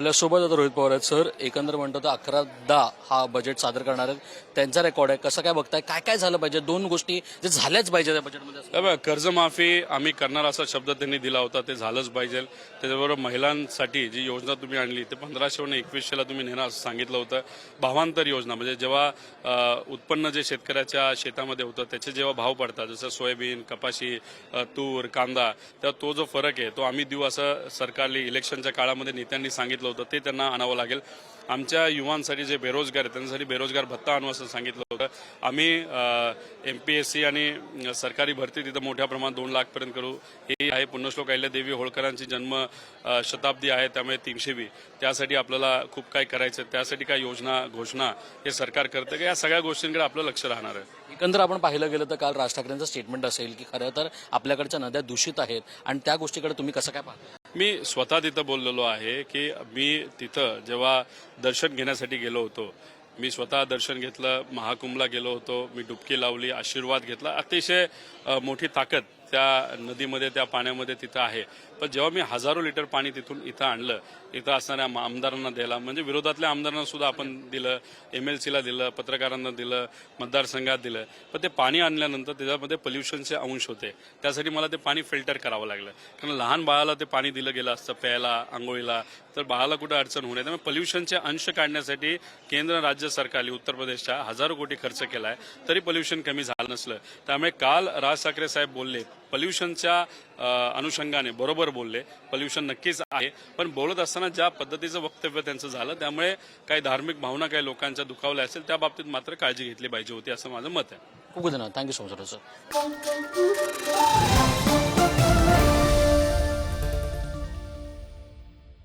आपल्यासोबत आता रोहित पवार आहेत. सर, एकंदर म्हणतो तर 11-10 हा बजेट सादर करणार आहेत. त्यांचा रेकॉर्ड आहे. कसं काय बघताय? काय काय झालं पाहिजे? दोन गोष्टी जे झाल्याच पाहिजे त्या बजेटमध्ये असं. बघा, कर्जमाफी आम्ही करणार असा शब्द त्यांनी दिला होता, ते झालंच पाहिजे. त्याच्याबरोबर महिलांसाठी जी योजना तुम्ही आणली ते 1500वरून 2100ला तुम्ही नेणार असं सांगितलं होतं. भावांतर योजना म्हणजे जेव्हा उत्पन्न जे शेतकऱ्याच्या शेतामध्ये होतं त्याचे जेव्हा भाव पडतात, जसं सोयाबीन, कपाशी, तूर, कांदा, तर तो जो फरक आहे तो आम्ही देऊ असं सरकारने इलेक्शनच्या काळामध्ये नेत्यांनी सांगितलं होतं. ते त्यांना आणावं लागेल. आमच्या युवांसाठी जे बेरोजगार आहेत त्यांच्यासाठी बेरोजगार भत्ता आणू असं सांगितलं होतं. आम्ही MPSC आणि सरकारी भरती तिथं मोठ्या प्रमाणात 2 लाखपर्यंत करू. हे आहे पुण्यश्लोक अहिल्यादेवी होळकरांची जन्म शताब्दी आहे, त्यामुळे 300वी. त्यासाठी आपल्याला खूप काही करायचं. त्यासाठी काय योजना घोषणा हे सरकार करतं का, या सगळ्या गोष्टींकडे आपलं लक्ष राहणार आहे. एकंदर आपण पाहिलं गेलं तर काल राज ठाकरेंचं स्टेटमेंट असेल की खरं तर आपल्याकडच्या नद्या दूषित आहेत आणि त्या गोष्टीकडे तुम्ही कसं काय पाहता? मी स्वतः तिथं बोललेलो आहे की मी तिथं जेव्हा दर्शन घेण्यासाठी गेलो होतो, मी स्वतः दर्शन घेतलं, महाकुंभला गेलो होतो, मी डुबकी लावली, आशीर्वाद घेतला. अतिशय मोठी ताकद त्या नदीमध्ये, त्या पाण्यामध्ये तिथं आहे. पण जेव्हा मी हजारो लिटर पाणी तिथून इथं आणलं, इथं असणाऱ्या आमदारांना द्यायला, म्हणजे विरोधातल्या आमदारांना सुद्धा आपण दिलं, MLCला दिलं, पत्रकारांना दिलं, मतदारसंघात दिलं. पण ते पाणी आणल्यानंतर त्याच्यामध्ये पोल्युशनचे अंश होते. त्यासाठी मला ते पाणी फिल्टर करावं लागलं. कारण लहान बाळाला ते पाणी दिलं गेलं असतं प्यायला, आंघोळीला, तर बाळाला कुठं अडचण होऊ नये. त्यामुळे पोल्युशनचे अंश काढण्यासाठी केंद्र राज्य सरकारने उत्तर प्रदेशच्या हजारो कोटी खर्च केला आहे, तरी पोल्युशन कमी झालं नसलं. त्यामुळे काल राज ठाकरे साहेब बोलले, पोल्युशनच्या अनुषंगाने बरोबर बोलले. पोल्युशन नक्कीच आहे, पण बोलत असताना ज्या पद्धतीचं वक्तव्य त्यांचं झालं त्यामुळे काही धार्मिक भावना काही लोकांच्या दुखावल्या असेल, त्या बाबतीत मात्र काळजी घेतली पाहिजे होती असं माझं मत आहे. खूप धन्यवाद. Thank you so much sir.